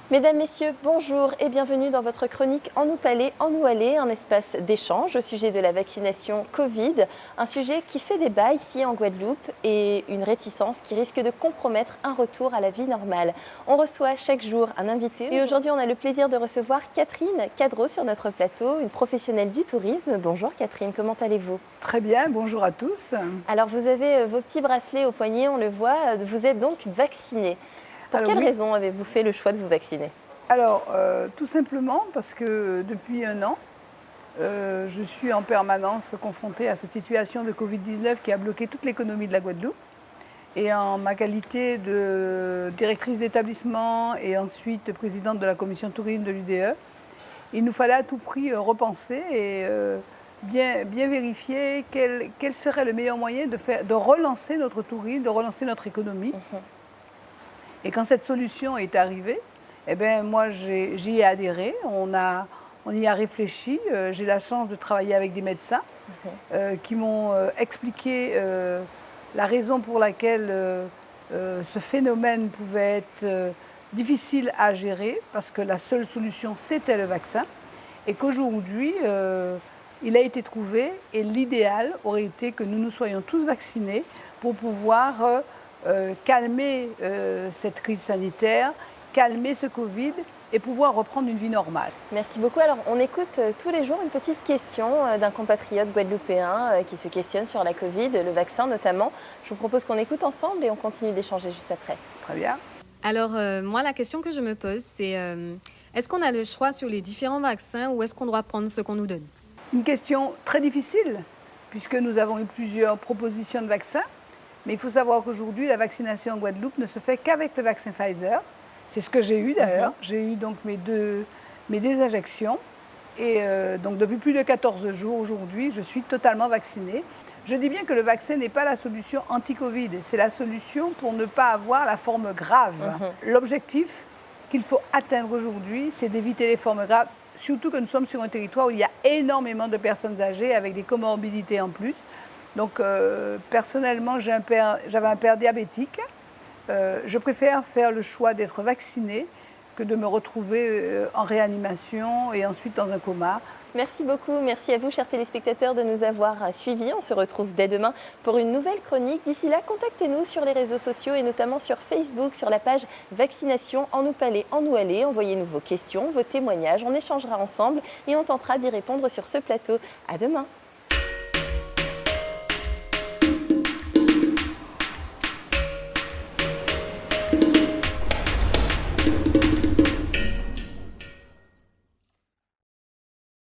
Mesdames, Messieurs, bonjour et bienvenue dans votre chronique En nous palais, en nous aller, un espace d'échange au sujet de la vaccination Covid, un sujet qui fait débat ici en Guadeloupe et une réticence qui risque de compromettre un retour à la vie normale. On reçoit chaque jour un invité et aujourd'hui on a le plaisir de recevoir Catherine Cadreau sur notre plateau, une professionnelle du tourisme. Bonjour Catherine, comment allez-vous? Très bien, bonjour à tous. Alors vous avez vos petits bracelets au poignet, on le voit, vous êtes donc vaccinée. Pour quelle raison avez-vous fait le choix de vous vacciner? Tout simplement parce que depuis un an, je suis en permanence confrontée à cette situation de Covid-19 qui a bloqué toute l'économie de la Guadeloupe. Et en ma qualité de directrice d'établissement et ensuite présidente de la commission tourisme de l'UDE, il nous fallait à tout prix repenser et bien vérifier quel serait le meilleur moyen de relancer notre tourisme, de relancer notre économie. Et quand cette solution est arrivée, eh bien, moi j'y ai adhéré, on y a réfléchi. J'ai la chance de travailler avec des médecins qui m'ont expliqué la raison pour laquelle ce phénomène pouvait être difficile à gérer, parce que la seule solution c'était le vaccin, et qu'aujourd'hui il a été trouvé et l'idéal aurait été que nous soyons tous vaccinés pour pouvoir calmer cette crise sanitaire, calmer ce Covid et pouvoir reprendre une vie normale. Merci beaucoup. Alors, on écoute tous les jours une petite question d'un compatriote guadeloupéen qui se questionne sur la Covid, le vaccin notamment. Je vous propose qu'on écoute ensemble et on continue d'échanger juste après. Très bien. Alors, moi, la question que je me pose, c'est est-ce qu'on a le choix sur les différents vaccins ou est-ce qu'on doit prendre ce qu'on nous donne? Une question très difficile, puisque nous avons eu plusieurs propositions de vaccins. Mais il faut savoir qu'aujourd'hui, la vaccination en Guadeloupe ne se fait qu'avec le vaccin Pfizer. C'est ce que j'ai eu d'ailleurs. J'ai eu donc mes deux injections. Et donc depuis plus de 14 jours aujourd'hui, je suis totalement vaccinée. Je dis bien que le vaccin n'est pas la solution anti-Covid. C'est la solution pour ne pas avoir la forme grave. L'objectif qu'il faut atteindre aujourd'hui, c'est d'éviter les formes graves. Surtout que nous sommes sur un territoire où il y a énormément de personnes âgées avec des comorbidités en plus. Donc personnellement, j'avais un père diabétique. Je préfère faire le choix d'être vaccinée que de me retrouver en réanimation et ensuite dans un coma. Merci beaucoup, merci à vous chers téléspectateurs de nous avoir suivis. On se retrouve dès demain pour une nouvelle chronique. D'ici là, contactez-nous sur les réseaux sociaux et notamment sur Facebook, sur la page Vaccination En nous palais, en nous aller. Envoyez-nous vos questions, vos témoignages, on échangera ensemble et on tentera d'y répondre sur ce plateau. À demain.